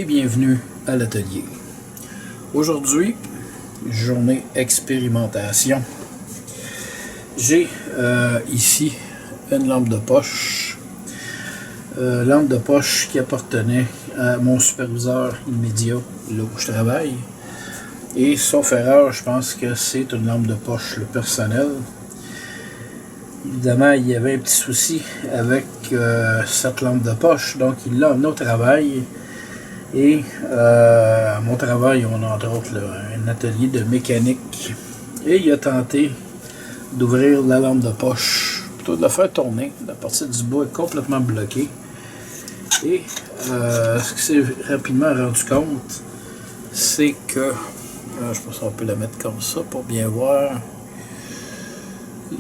et bienvenue à l'atelier. Aujourd'hui, journée expérimentation. J'ai ici une lampe de poche. Lampe de poche qui appartenait à mon superviseur immédiat là où je travaille. Et sauf erreur, je pense que c'est une lampe de poche personnelle. Évidemment, il y avait un petit souci avec cette lampe de poche, donc il l'a emmené au travail. Et à mon travail, on a entre autres un atelier de mécanique. Et il a tenté d'ouvrir la lampe de poche, plutôt de la faire tourner. La partie du bas est complètement bloquée. Et ce qui s'est rapidement rendu compte, c'est que, je pense qu'on peut la mettre comme ça pour bien voir,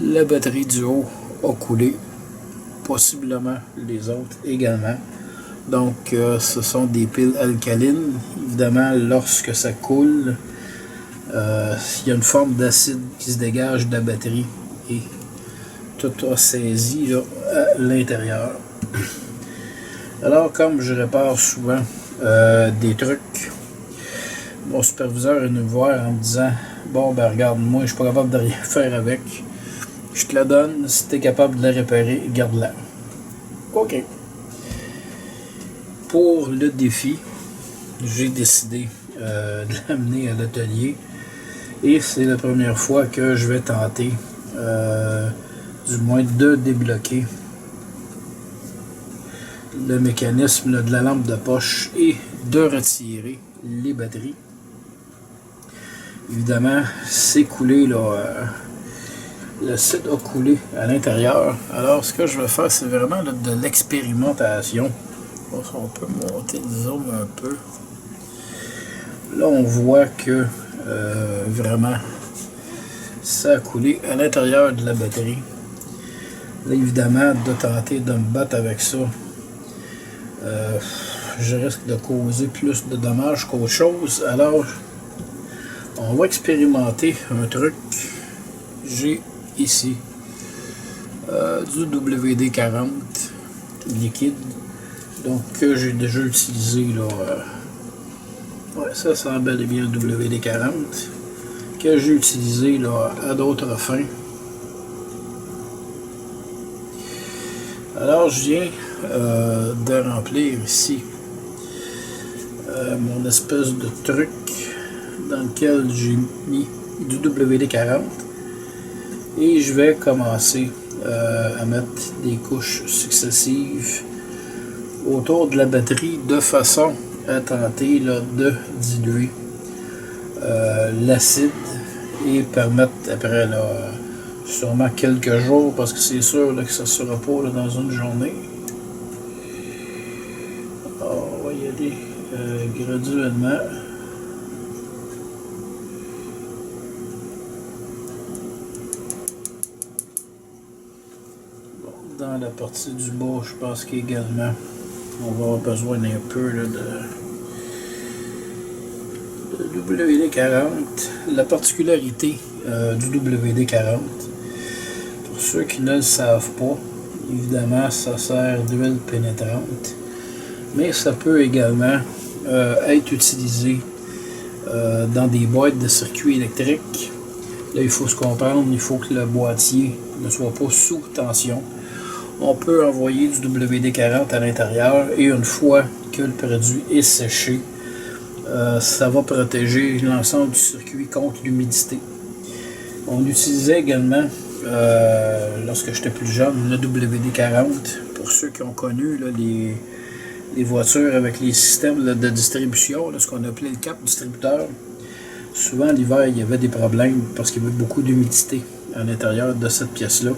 la batterie du haut a coulé, possiblement les autres également. Donc ce sont des piles alcalines. Évidemment, lorsque ça coule, il y a une forme d'acide qui se dégage de la batterie et tout a saisi là, à l'intérieur. Alors, comme je répare souvent des trucs, mon superviseur est venu me voir en me disant « Bon, ben regarde, moi je suis pas capable de rien faire avec. Je te la donne, si tu es capable de la réparer, garde-la. » OK. Pour le défi, j'ai décidé de l'amener à l'atelier. Et c'est la première fois que je vais tenter, du moins, de débloquer le mécanisme là, de la lampe de poche et de retirer les batteries. Évidemment, c'est coulé, là, l'acide a coulé à l'intérieur. Alors, ce que je vais faire, c'est vraiment là, de l'expérimentation. On peut monter le zoom un peu. Là, on voit que vraiment, ça a coulé à l'intérieur de la batterie. Là, évidemment, de tenter de me battre avec ça, je risque de causer plus de dommages qu'autre chose. Alors, on va expérimenter un truc. J'ai ici du WD-40 liquide, donc que j'ai déjà utilisé là. Ouais, ça sent bel et bien le WD-40 que j'ai utilisé là à d'autres fins. Alors je viens de remplir ici mon espèce de truc dans lequel j'ai mis du WD-40 et je vais commencer à mettre des couches successives autour de la batterie de façon à tenter là, de diluer l'acide et permettre après là, sûrement quelques jours, parce que c'est sûr là, que ça ne sera pas là, dans une journée. Alors, on va y aller graduellement. Bon, dans la partie du bas, je pense qu'également on va avoir besoin d'un peu là, de WD-40. La particularité du WD-40, pour ceux qui ne le savent pas, évidemment ça sert d'huile pénétrante, mais ça peut également être utilisé dans des boîtes de circuits électriques. Là, il faut se comprendre, il faut que le boîtier ne soit pas sous tension. On peut envoyer du WD-40 à l'intérieur et une fois que le produit est séché, ça va protéger l'ensemble du circuit contre l'humidité. On utilisait également, lorsque j'étais plus jeune, le WD-40. Pour ceux qui ont connu là, les voitures avec les systèmes là, de distribution, là, ce qu'on appelait le cap distributeur, souvent l'hiver il y avait des problèmes parce qu'il y avait beaucoup d'humidité à l'intérieur de cette pièce-là.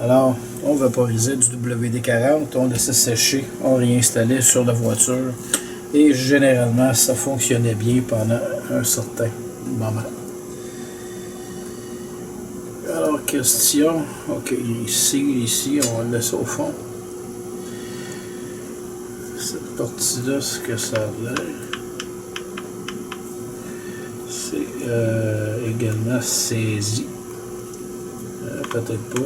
Alors, on vaporisait du WD-40, on laissait sécher, on réinstallait sur la voiture et généralement ça fonctionnait bien pendant un certain moment. Alors, question, ok, ici, on va le laisser au fond. Cette partie-là, ce que ça a l'air, c'est également saisi. Peut-être pas.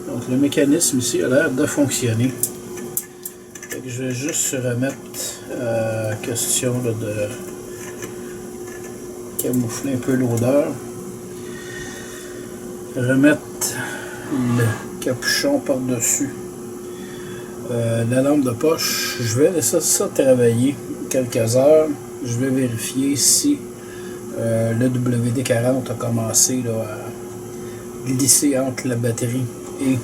Donc le mécanisme ici a l'air de fonctionner. je vais juste remettre, question là, de camoufler un peu l'odeur, remettre le capuchon par-dessus la lampe de poche. Je vais laisser ça travailler quelques heures. Je vais vérifier si le WD-40 a commencé là, à glisser entre la batterie et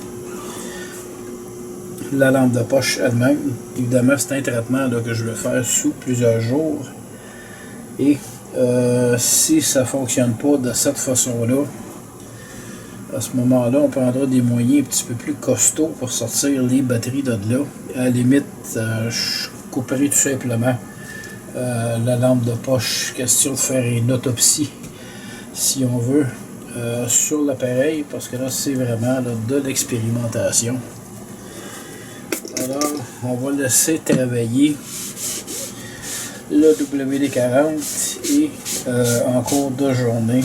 la lampe de poche elle-même. Évidemment, c'est un traitement là, que je vais faire sous plusieurs jours. Et si ça ne fonctionne pas de cette façon-là, à ce moment-là, on prendra des moyens un petit peu plus costauds pour sortir les batteries de là. À la limite, je couperai tout simplement la lampe de poche. Question de faire une autopsie, si on veut, sur l'appareil, parce que là, c'est vraiment là, de l'expérimentation. Alors, on va laisser travailler le WD-40 et en cours de journée,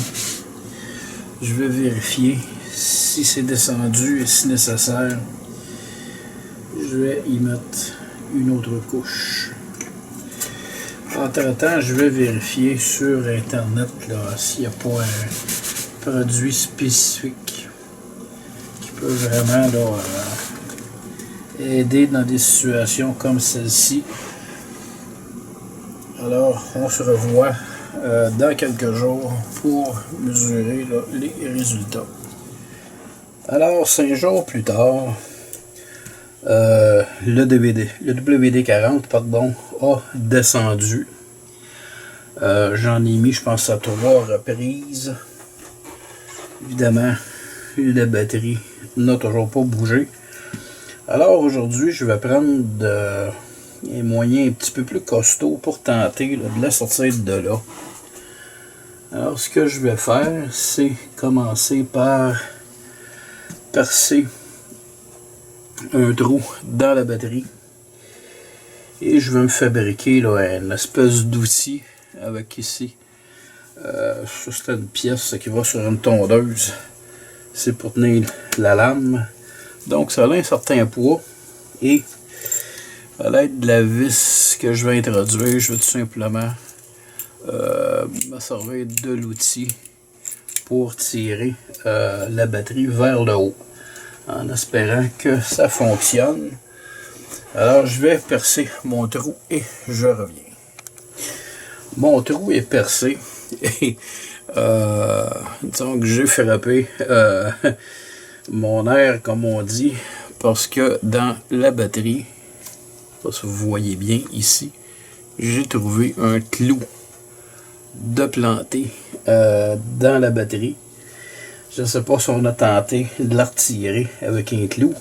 je vais vérifier si c'est descendu et si nécessaire, je vais y mettre une autre couche. Entre-temps, je vais vérifier sur Internet s'il n'y a pas un produit spécifique qui peut vraiment là, aider dans des situations comme celle-ci. Alors, on se revoit dans quelques jours pour mesurer là, les résultats. Alors, 5 jours plus tard, le WD-40 pardon, a descendu. J'en ai mis, je pense, à 3 reprises. Évidemment, la batterie n'a toujours pas bougé. Alors aujourd'hui, je vais prendre des moyens un petit peu plus costauds pour tenter là, de la sortir de là. Alors ce que je vais faire, c'est commencer par percer un trou dans la batterie. Et je vais me fabriquer là, une espèce d'outil avec ici. C'est une pièce qui va sur une tondeuse. C'est pour tenir la lame. Donc ça a un certain poids et à l'aide de la vis que je vais introduire, je vais tout simplement me servir de l'outil pour tirer la batterie vers le haut en espérant que ça fonctionne. Alors je vais percer mon trou et je reviens. Mon trou est percé et disons que j'ai frappé mon air, comme on dit, parce que dans la batterie, parce que vous voyez bien ici, j'ai trouvé un clou de planter dans la batterie. Je ne sais pas si on a tenté de la retirer avec un clou,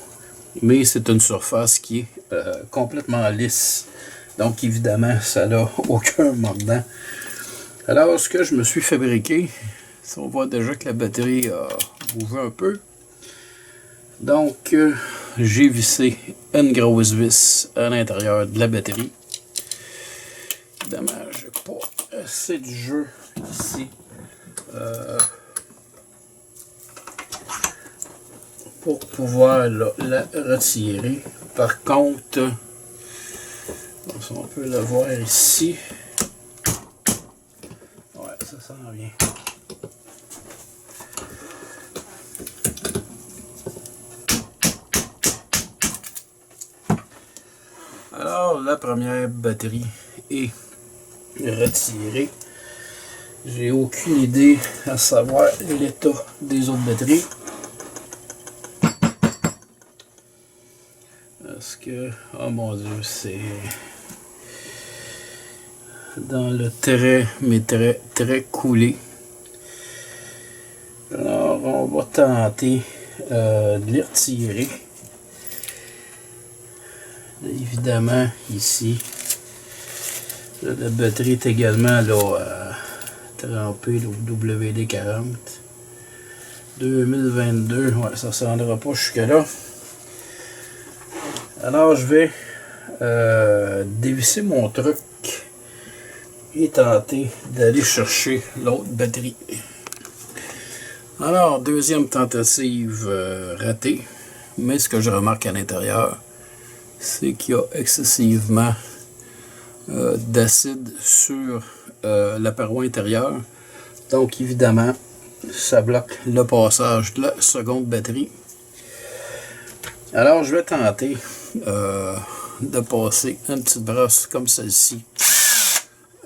mais c'est une surface qui est complètement lisse. Donc évidemment, ça n'a aucun mordant. Alors, ce que je me suis fabriqué, on voit déjà que la batterie a bougé un peu. Donc, j'ai vissé une grosse vis à l'intérieur de la batterie. Évidemment, je n'ai pas assez de jeu ici pour pouvoir la retirer. Par contre, on peut le voir ici. Ouais, ça s'en vient. Alors, la première batterie est retirée. J'ai aucune idée à savoir l'état des autres batteries. Parce que, oh mon Dieu, c'est dans le mais très coulé. Alors, on va tenter de les retirer. Évidemment, ici, là, la batterie est également là, trempée au WD-40. 2022, ouais, ça ne se rendra pas jusque-là. Alors, je vais dévisser mon truc et tenter d'aller chercher l'autre batterie. Alors, deuxième tentative ratée, mais ce que je remarque à l'intérieur, c'est qu'il y a excessivement d'acide sur la paroi intérieure. Donc évidemment, ça bloque le passage de la seconde batterie. Alors je vais tenter de passer une petite brosse comme celle-ci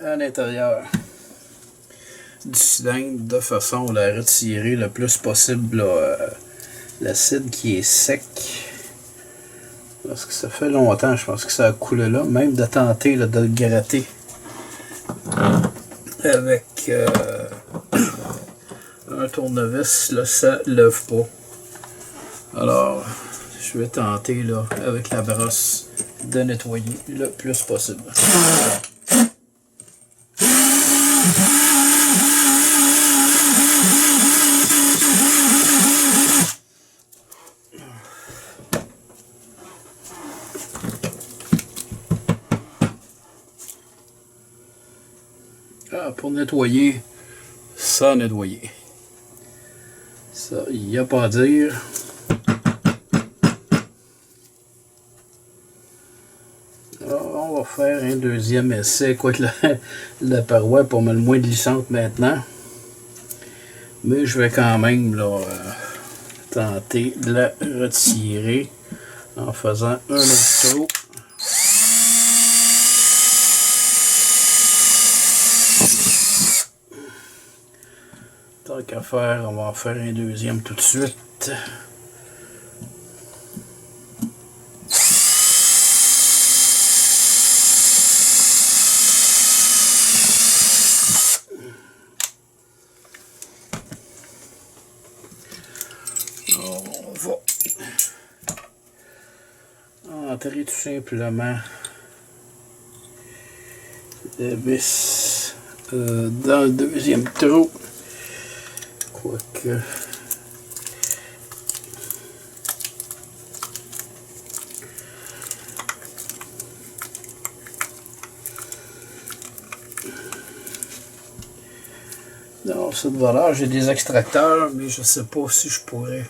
à l'intérieur du cylindre de façon à la retirer le plus possible l'acide qui est sec. Parce que ça fait longtemps, je pense que ça a coulé là. Même de tenter là, de le gratter avec un tournevis, là, ça ne lève pas. Alors, je vais tenter là, avec la brosse de nettoyer le plus possible. Ah, pour nettoyer, sans nettoyer. Ça, il n'y a pas à dire. Alors, on va faire un deuxième essai, quoique la paroi est pas mal moins glissante maintenant. Mais je vais quand même là, tenter de la retirer en faisant un autre trou. Tant qu'à faire, on va en faire un deuxième tout de suite. Alors, on va entrer tout simplement la vis dans le deuxième trou. Quoique dans cette valeur, j'ai des extracteurs, mais je sais pas si je pourrais.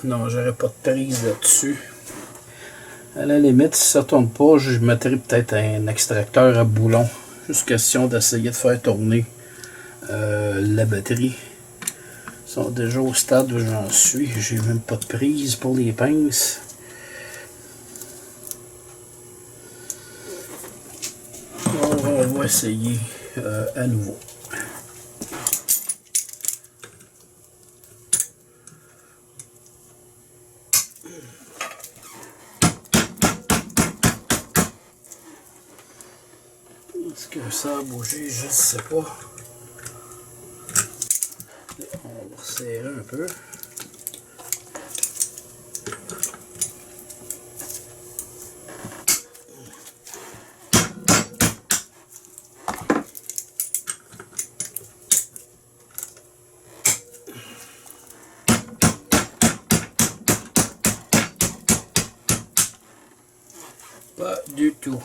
Non, j'aurais pas de prise là-dessus. À la limite, si ça tourne pas, je mettrais peut-être un extracteur à boulon. Juste question d'essayer de faire tourner la batterie. Ils sont déjà au stade où j'en suis. J'ai même pas de prise pour les pinces. On va essayer à nouveau. Est-ce que ça a bougé? Je ne sais pas. On va resserrer un peu. Pas du tout.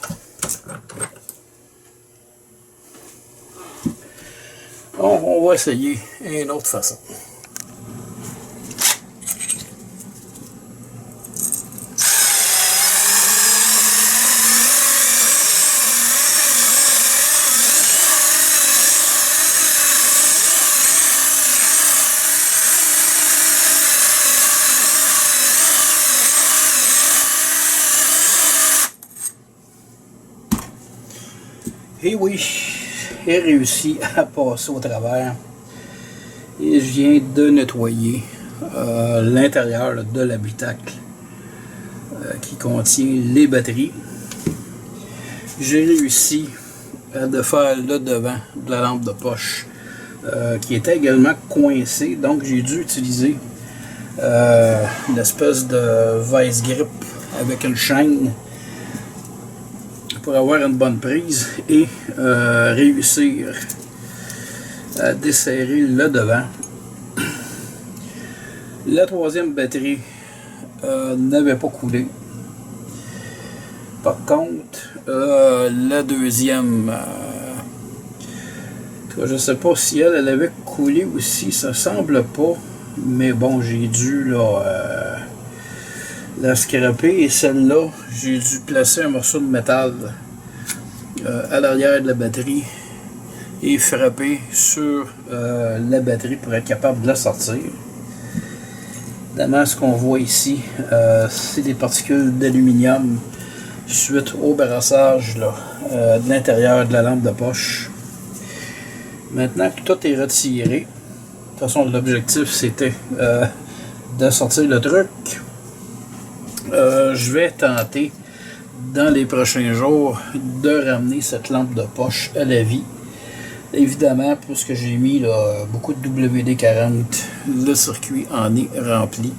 On va essayer une autre façon. Et oui, j'ai réussi à passer au travers et je viens de nettoyer l'intérieur de l'habitacle qui contient les batteries. J'ai réussi à défaire le devant de la lampe de poche qui était également coincée, donc j'ai dû utiliser une espèce de vice grip avec une chaîne pour avoir une bonne prise et réussir à desserrer le devant. La troisième batterie n'avait pas coulé. Par contre, la deuxième, je ne sais pas si elle avait coulé aussi, ça semble pas, mais bon, j'ai dû là, la scraper, et celle-là, j'ai dû placer un morceau de métal à l'arrière de la batterie et frapper sur la batterie pour être capable de la sortir. Évidemment, ce qu'on voit ici, c'est des particules d'aluminium suite au brassage là, de l'intérieur de la lampe de poche. Maintenant que tout est retiré, de toute façon l'objectif c'était de sortir le truc. Je vais tenter dans les prochains jours de ramener cette lampe de poche à la vie. Évidemment, puisque j'ai mis là, beaucoup de WD-40, le circuit en est rempli.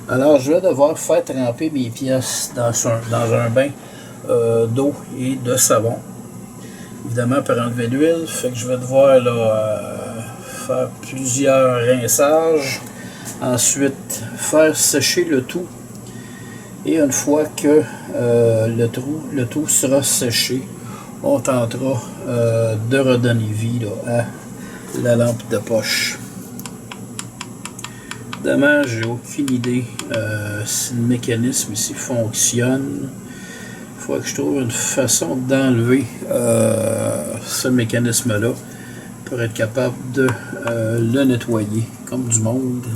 Alors je vais devoir faire tremper mes pièces dans un bain d'eau et de savon. Évidemment pour enlever l'huile, fait que je vais devoir là, faire plusieurs rinçages. Ensuite faire sécher le tout. Et une fois que le tout sera séché, on tentera de redonner vie là, à la lampe de poche. Évidemment, j'ai aucune idée si le mécanisme ici fonctionne. Il faut que je trouve une façon d'enlever ce mécanisme-là pour être capable de le nettoyer comme du monde.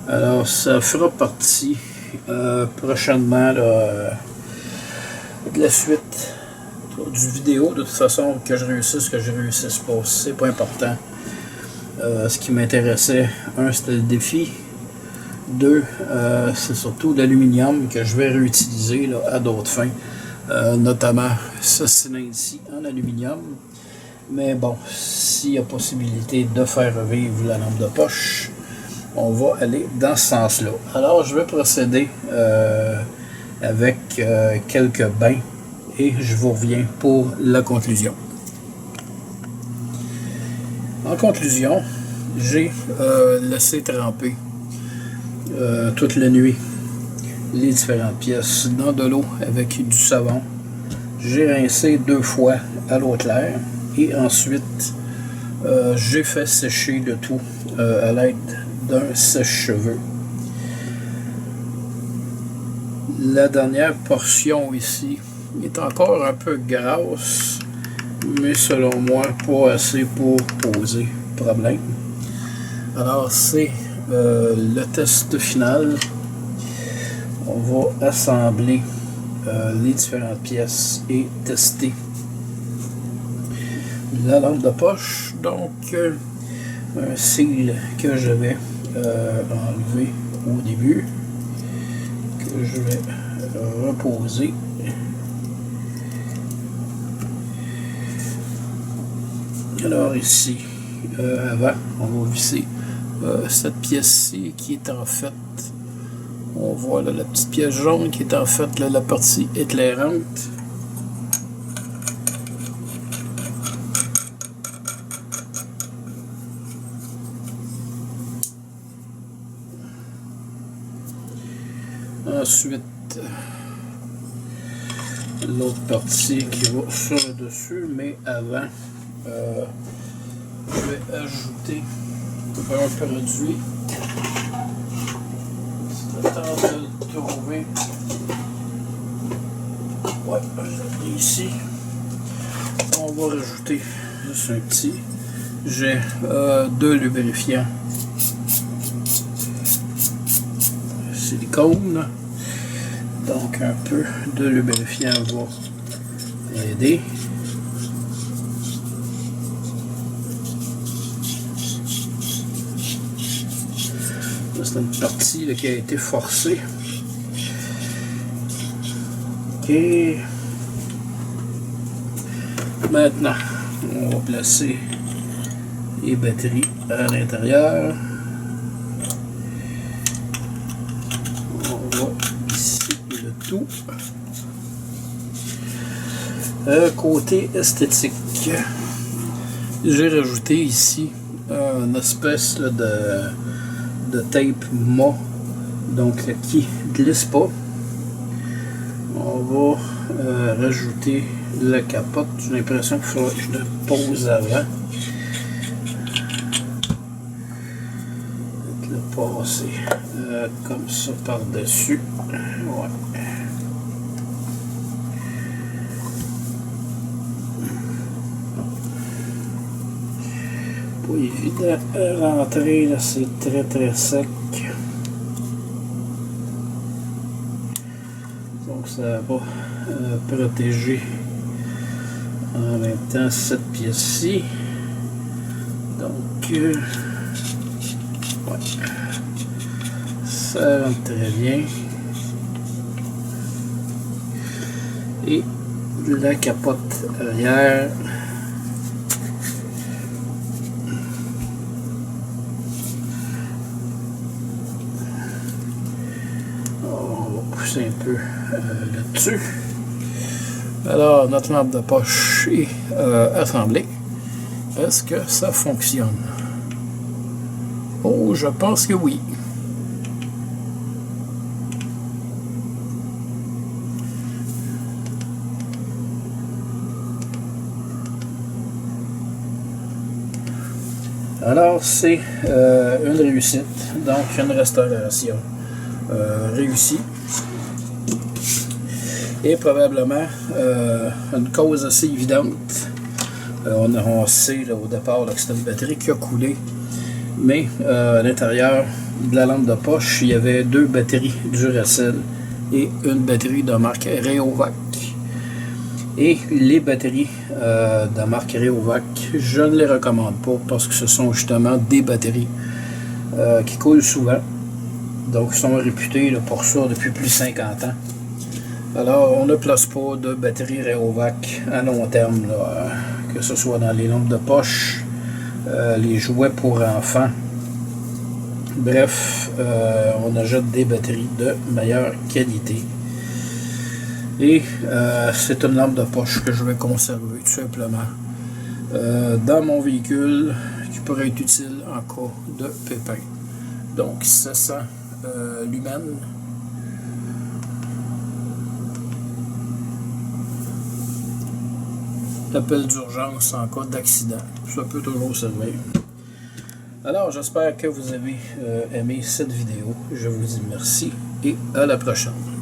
Alors, ça fera partie prochainement là, de la suite du vidéo. De toute façon, que je réussisse pas, c'est pas important. Ce qui m'intéressait, un, c'était le défi. Deux, c'est surtout l'aluminium que je vais réutiliser là, à d'autres fins. Notamment ce cylindre ici en aluminium. Mais bon, s'il y a possibilité de faire revivre la lampe de poche, on va aller dans ce sens-là. Alors, je vais procéder avec quelques bains et je vous reviens pour la conclusion. En conclusion, j'ai laissé tremper toute la nuit les différentes pièces dans de l'eau avec du savon. J'ai rincé 2 fois à l'eau claire et ensuite j'ai fait sécher le tout à l'aide d'un sèche-cheveux. La dernière portion ici est encore un peu grasse, mais selon moi pas assez pour poser problème. Alors c'est le test final. On va assembler les différentes pièces et tester la lampe de poche. Donc un seal que j'avais enlevé au début, que je vais reposer. Alors ici, avant, on va visser cette pièce-ci qui est en fait, on voit là, la petite pièce jaune qui est en fait là, la partie éclairante. Ensuite, l'autre partie qui va sur le dessus, mais avant, je vais ajouter un produit. C'est le temps de le trouver. Ouais, je l'ai pris ici. On va rajouter juste un petit. J'ai 2 lubrifiants silicone. Donc un peu de lubrifiant va aider. C'est une partie là, qui a été forcée. Ok. Maintenant, on va placer les batteries à l'intérieur. On va ici le tout. Côté esthétique, j'ai rajouté ici une espèce là, de tape mât, donc qui glisse pas. On va rajouter la capote. J'ai l'impression qu'il faudrait que je le pose avant. Le passer comme ça par-dessus. Ouais. Pas évident à rentrer, là, c'est très sec. Donc ça va protéger en même temps cette pièce-ci. Donc ouais. Ça rentre très bien. Et la capote arrière. Un peu là-dessus. Alors, notre lampe de poche est assemblée. Est-ce que ça fonctionne? Oh, je pense que oui. Alors, c'est une réussite. Donc, une restauration réussie. Et probablement une cause assez évidente. On sait là, au départ là, que c'était une batterie qui a coulé. Mais à l'intérieur de la lampe de poche, il y avait 2 batteries Duracell et une batterie de marque Rayovac. Et les batteries de marque Rayovac, je ne les recommande pas parce que ce sont justement des batteries qui coulent souvent. Donc, ils sont réputés là, pour ça depuis plus de 50 ans. Alors, on ne place pas de batterie Rayovac à long terme, là, que ce soit dans les lampes de poche, les jouets pour enfants. Bref, on ajoute des batteries de meilleure qualité. Et c'est une lampe de poche que je vais conserver tout simplement dans mon véhicule qui pourrait être utile en cas de pépin. Donc, 700 lumens. Appel d'urgence en cas d'accident. Ça peut toujours servir. Alors, j'espère que vous avez aimé cette vidéo. Je vous dis merci et à la prochaine.